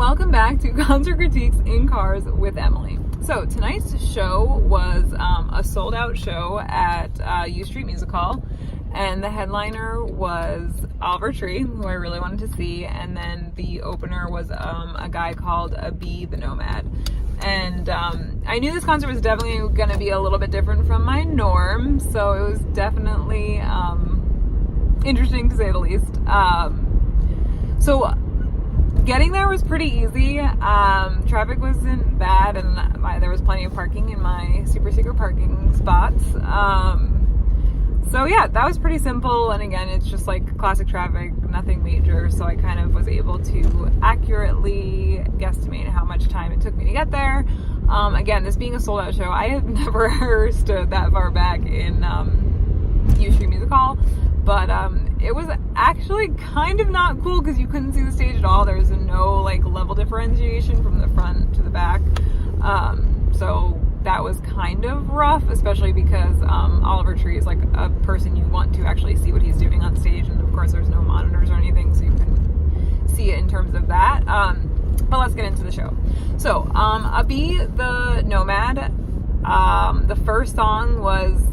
welcome back to Concert Critiques in Cars with Emily. So tonight's show was a sold out show at U Street Music Hall, and the headliner was Oliver Tree, who I really wanted to see, and then the opener was a guy called Abhi the Nomad. And I knew this concert was definitely going to be a little bit different from my norm, so it was definitely interesting to say the least. So getting there was pretty easy. Traffic wasn't bad, and there was plenty of parking in my super secret parking spots. So yeah, that was pretty simple. And again, it's just like classic traffic, nothing major. So I kind of was able to accurately guesstimate how much time it took me to get there. Again, this being a sold out show, I have never stood that far back in U Street Music Hall. But it was actually kind of not cool because you couldn't see the stage at all. There was no like level differentiation from the front to the back. So that was kind of rough, especially because Oliver Tree is like a person you want to actually see what he's doing on stage. And of course there's no monitors or anything, so you couldn't see it in terms of that. But let's get into the show. So Abhi the Nomad, the first song was...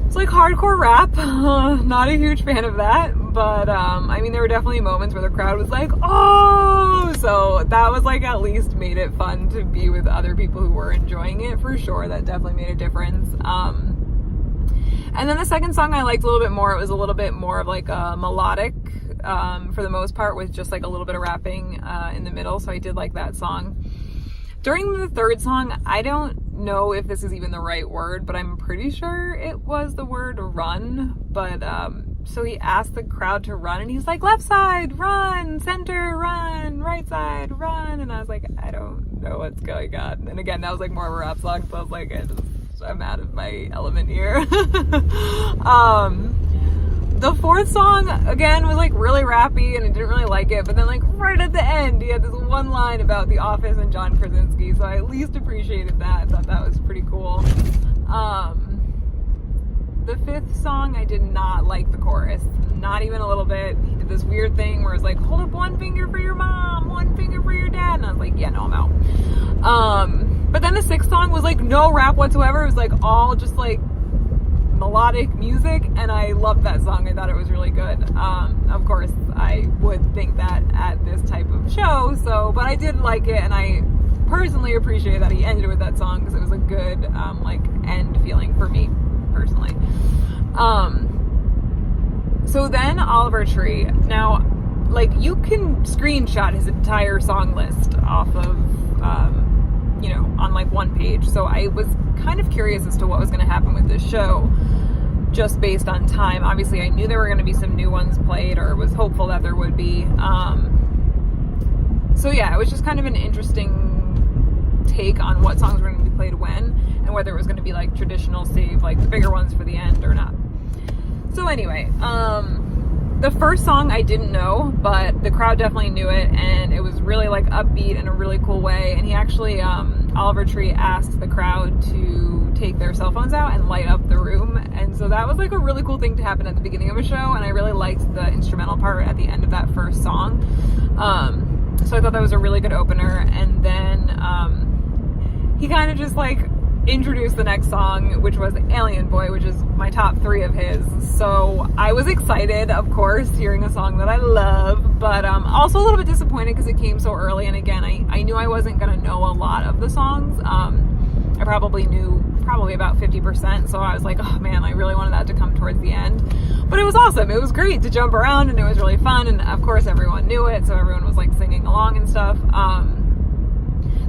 it's like hardcore rap. Not a huge fan of that, but I mean, there were definitely moments where the crowd was like, oh, so that was like at least made it fun to be with other people who were enjoying it, for sure. That definitely made a difference. And then the second song I liked a little bit more. It was a little bit more of like a melodic, for the most part, with just like a little bit of rapping in the middle, so I did like that song. During the third song, I don't know if this is even the right word, but I'm pretty sure it was the word run. But so he asked the crowd to run, and he's like, left side, run, center, run, right side, run. And I was like, I don't know what's going on. And again, that was like more of a rap song, so I was like, I'm out of my element here. The fourth song, again, was like really rappy, and I didn't really like it. But then like right at the end, he had this one line about The Office and John Krasinski, so I at least appreciated that. I thought that was pretty cool. The fifth song, I did not like the chorus. Not even a little bit. He did this weird thing where it's like, hold up one finger for your mom, one finger for your dad. And I was like, yeah, no, I'm out. But then the sixth song was like no rap whatsoever. It was like all just like melodic music, and I loved that song. I thought it was really good. Of course, I would think that at this type of show, but I did like it, and I personally appreciate that he ended with that song because it was a good like end feeling for me personally. So then Oliver Tree. Now, like, you can screenshot his entire song list off of on like one page. So I was kind of curious as to what was going to happen with this show, just based on time. Obviously, I knew there were going to be some new ones played, or was hopeful that there would be. So yeah, it was just kind of an interesting take on what songs were going to be played when, and whether it was going to be like traditional, save like the bigger ones for the end or not. So anyway, the first song I didn't know, but the crowd definitely knew it, and it was really like upbeat in a really cool way. And he actually, Oliver Tree asked the crowd to take their cell phones out and light up the room. And so that was like a really cool thing to happen at the beginning of a show, and I really liked the instrumental part at the end of that first song. So I thought that was a really good opener. And then he kind of just like introduced the next song, which was Alien Boy, which is my top 3 of his. So I was excited, of course, hearing a song that I love, but also a little bit disappointed because it came so early. And again, I knew I wasn't going to know a lot of the songs. I probably knew about 50%, so I was like, oh man, I really wanted that to come towards the end. But it was awesome. It was great to jump around, and it was really fun, and of course everyone knew it, so everyone was like singing along and stuff.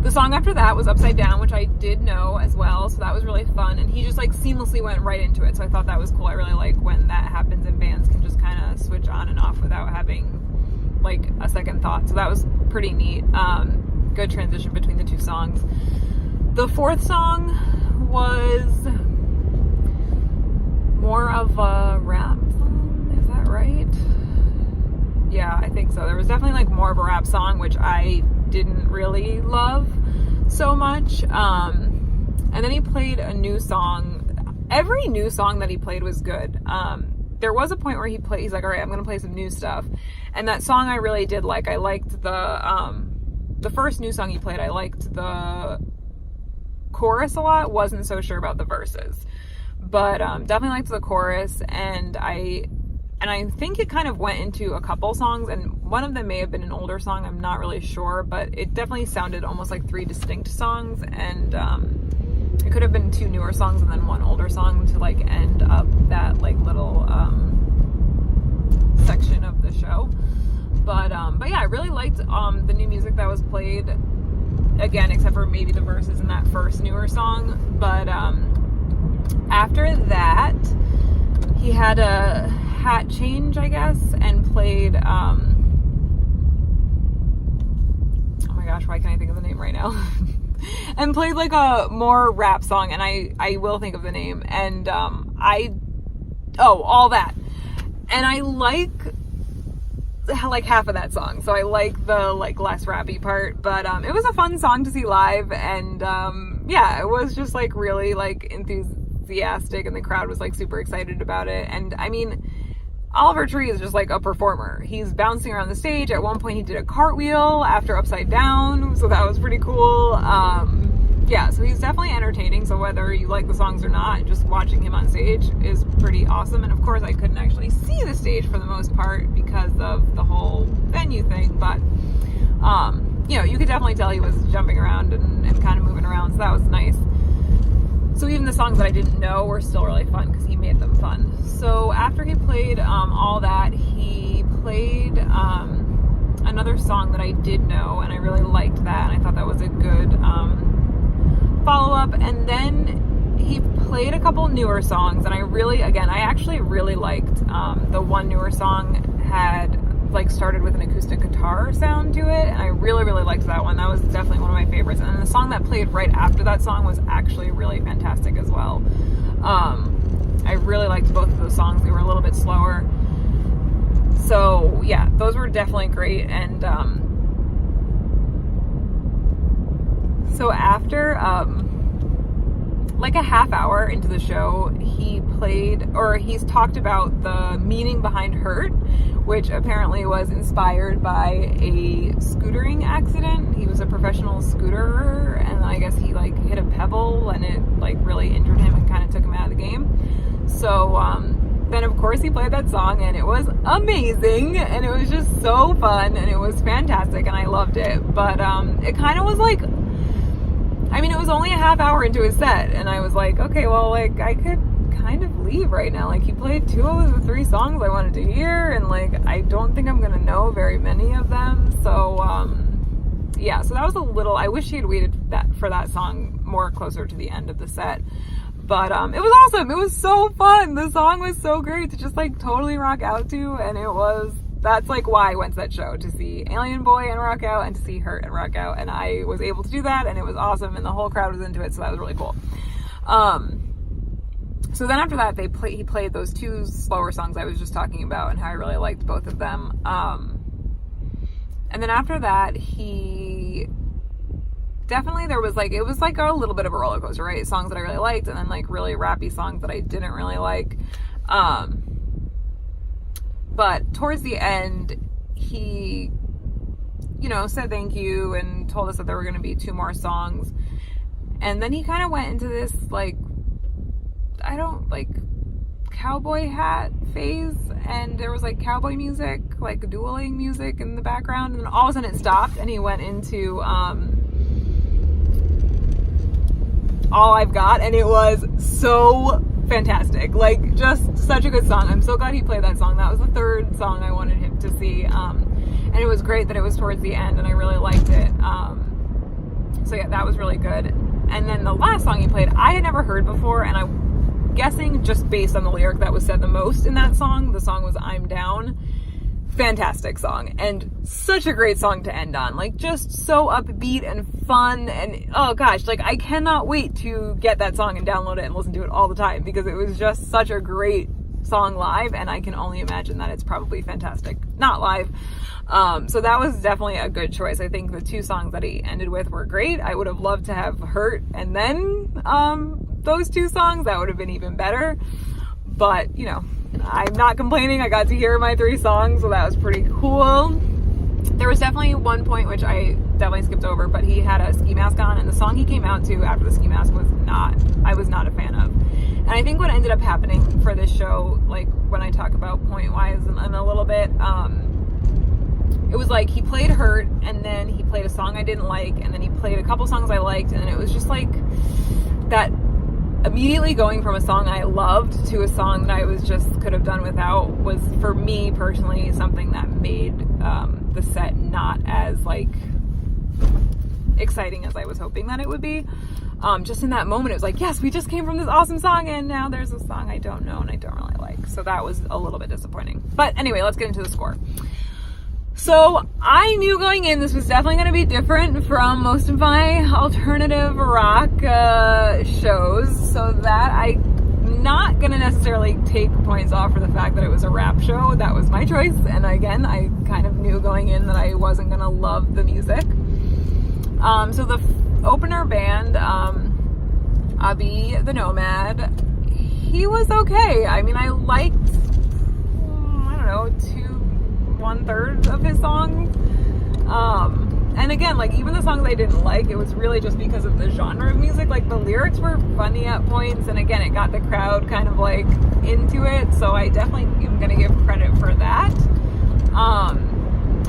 The song after that was Upside Down, which I did know as well, so that was really fun, and he just like seamlessly went right into it, so I thought that was cool. I really like when that happens, and bands can just kind of switch on and off without having like a second thought, so that was pretty neat. Good transition between the two songs. The fourth song was more of a rap song, is that right? Yeah, I think so. There was definitely like more of a rap song, which I didn't really love so much. And then he played a new song. Every new song that he played was good. there was a point where he's like, all right, I'm going to play some new stuff. And that song I really did like. I liked the first new song he played. I liked the chorus a lot. Wasn't so sure about the verses, but definitely liked the chorus. And I think it kind of went into a couple songs, and one of them may have been an older song. I'm not really sure, but it definitely sounded almost like 3 distinct songs, and it could have been 2 newer songs and then 1 older song to like end up that like little section of the show. But yeah, I really liked the new music that was played. Again, except for maybe the verses in that first newer song. But after that, he had a hat change, I guess, and played oh my gosh, why can't I think of the name right now? And played like a more rap song, and I will think of the name, and All That. And I like half of that song, so I like the like less rappy part, but it was a fun song to see live, and yeah, it was just like really like enthusiastic, and the crowd was like super excited about it. And I mean, Oliver Tree is just like a performer. He's bouncing around the stage. At one point he did a cartwheel after Upside Down, so that was pretty cool. Yeah, so he's definitely entertaining, so whether you like the songs or not, just watching him on stage is pretty awesome. And of course I couldn't actually see the stage for the most part because of the whole venue thing, but you know, you could definitely tell he was jumping around and kind of moving around, so that was nice. So even the songs that I didn't know were still really fun because he made them fun. So after he played All That, he played another song that I did know, and I really liked that, and I thought that was a good follow-up. And then he played a couple newer songs, and I actually really liked the one newer song had like started with an acoustic guitar sound to it, and I really liked that one. That was definitely one of my favorites. And then the song that played right after that song was actually really fantastic as well. I really liked both of those songs. They were a little bit slower, so yeah, those were definitely great. And so after like a half hour into the show, he's talked about the meaning behind Hurt, which apparently was inspired by a scootering accident. He was a professional scooterer, and I guess he like hit a pebble and it like really injured him and kind of took him out of the game. So then of course he played that song, and it was amazing, and it was just so fun, and it was fantastic, and I loved it. But it kind of was like, I mean, it was only a half hour into his set, and I was like, okay, well, like, I could kind of leave right now. Like, he played 2 of the 3 songs I wanted to hear, and, like, I don't think I'm gonna know very many of them. So, yeah, so that was a little, I wish he had waited for that song more closer to the end of the set. But, it was awesome. It was so fun. The song was so great to just, like, totally rock out to, and that's like why I went to that show, to see Alien Boy and rock out, and to see Hurt and rock out, and I was able to do that, and it was awesome, and the whole crowd was into it, so that was really cool. So then after that, he played those 2 slower songs I was just talking about, and how I really liked both of them. And then after that, he definitely, it was like a little bit of a roller coaster, right? Songs that I really liked, and then like really rappy songs that I didn't really like. But towards the end, he, you know, said thank you and told us that there were going to be 2 more songs. And then he kind of went into this, like, cowboy hat phase. And there was, like, cowboy music, like, dueling music in the background. And then all of a sudden it stopped, and he went into All I've Got. And it was so fantastic, like, just such a good song. I'm so glad he played that song. That was the 3rd song I wanted him to see, and it was great that it was towards the end, and I really liked it. So yeah, that was really good. And then the last song he played, I had never heard before, and I'm guessing just based on the lyric that was said the most in that song, the song was I'm Down. Fantastic song, and such a great song to end on. Like, just so upbeat and fun, and oh gosh, like, I cannot wait to get that song and download it and listen to it all the time, because it was just such a great song live, and I can only imagine that it's probably fantastic not live. So that was definitely a good choice. I think the 2 songs that he ended with were great. I would have loved to have Hurt and then those 2 songs. That would have been even better. But, you know, I'm not complaining. I got to hear my 3 songs, so that was pretty cool. There was definitely one point which I definitely skipped over, but he had a ski mask on, and the song he came out to after the ski mask I was not a fan of. And I think what ended up happening for this show, like when I talk about point-wise in a little bit, it was like he played Hurt, and then he played a song I didn't like, and then he played a couple songs I liked, and it was just like that immediately going from a song I loved to a song that I could have done without was, for me personally, something that made the set not as like exciting as I was hoping that it would be. Just in that moment, it was like, yes, we just came from this awesome song, and now there's a song I don't know and I don't really like. So that was a little bit disappointing. But anyway, let's get into the score. So I knew going in this was definitely going to be different from most of my alternative rock shows, so that I'm not going to necessarily take points off for the fact that it was a rap show. That was my choice, and again, I kind of knew going in that I wasn't going to love the music. So the opener band, Abhi the Nomad, he was okay. I mean, I liked, I don't know, 1/3 of his songs. And again, like, even the songs I didn't like, it was really just because of the genre of music. Like, the lyrics were funny at points, and again, it got the crowd kind of like into it, so I definitely am gonna give credit for that.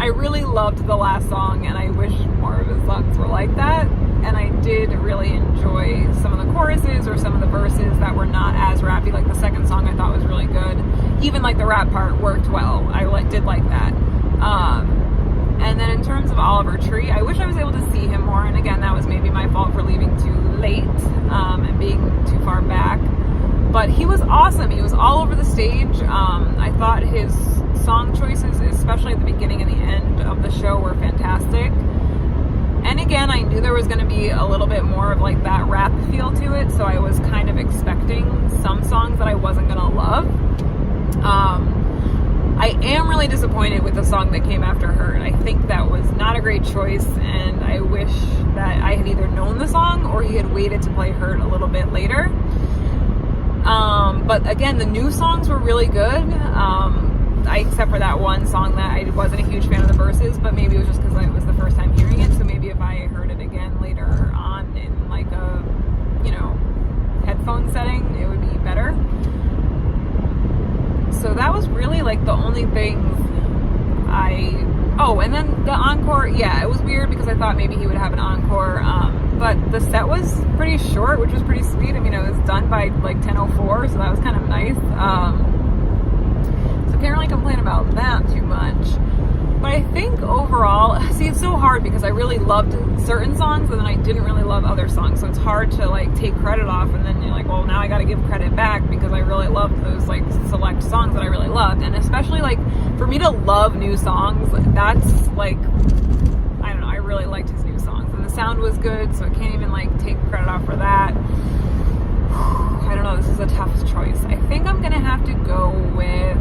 I really loved the last song, and I wish more of his songs were like that. And I did really enjoy some of the choruses or some of the verses that were not as rappy. Like the second song I thought was really good. Even like the rap part worked well. I did like that. And then in terms of Oliver Tree, I wish I was able to see him more. And again, that was maybe my fault for leaving too late and being too far back. But he was awesome. He was all over the stage. I thought his song choices, especially at the beginning and the end of the show, were fantastic. And again, I knew there was going to be a little bit more of like that rap feel to it, so I was kind of expecting some songs that I wasn't going to love. I am really disappointed with the song that came after Hurt. I think that was not a great choice, and I wish that I had either known the song or he had waited to play Hurt a little bit later. But again, the new songs were really good. Except for that one song that I wasn't a huge fan of the verses, but maybe it was just because it was the first time hearing it, so maybe if I heard it again later on in like a, headphone setting, it would be better. So that was really like the only thing and then the encore, yeah, it was weird because I thought maybe he would have an encore, but the set was pretty short, which was pretty sweet. I mean, it was done by like 10:04, so that was kind of nice. Can't really complain about that too much. But I think overall, see, it's so hard because I really loved certain songs and then I didn't really love other songs, so it's hard to like take credit off, and then you're like, well, now I gotta give credit back because I really loved those like select songs that I really loved. And especially like for me to love new songs, that's like, I don't know, I really liked his new songs, and the sound was good, so I can't even like take credit off for that. I don't know, this is a tough choice. I think I'm gonna have to go with,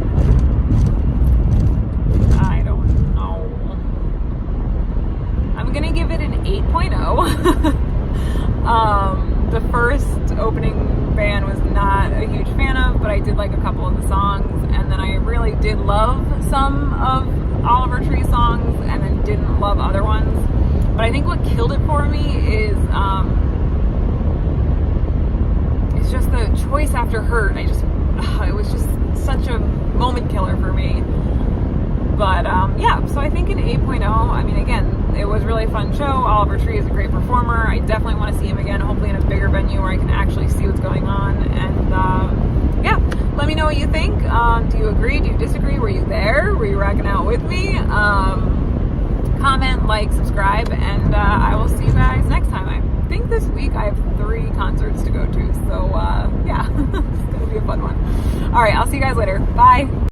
I don't know, I'm gonna give it an 8.0. The first opening band was not a huge fan of, but I did like a couple of the songs, and then I really did love some of Oliver Tree's songs, and then didn't love other ones. But I think what killed it for me is it's just the choice after Hurt. It was just such a moment killer for me. But yeah, so I think an 8.0. I mean, again, it was a really fun show. Oliver Tree is a great performer. I definitely want to see him again, hopefully in a bigger venue where I can actually see what's going on. And yeah, let me know what you think. Do you agree? Do you disagree? Were you there? Were you rocking out with me? Comment, like, subscribe, and I will see you guys next time. I think this week I have 3 concerts to go to, so yeah, it's gonna be a fun one. All right, I'll see you guys later. Bye.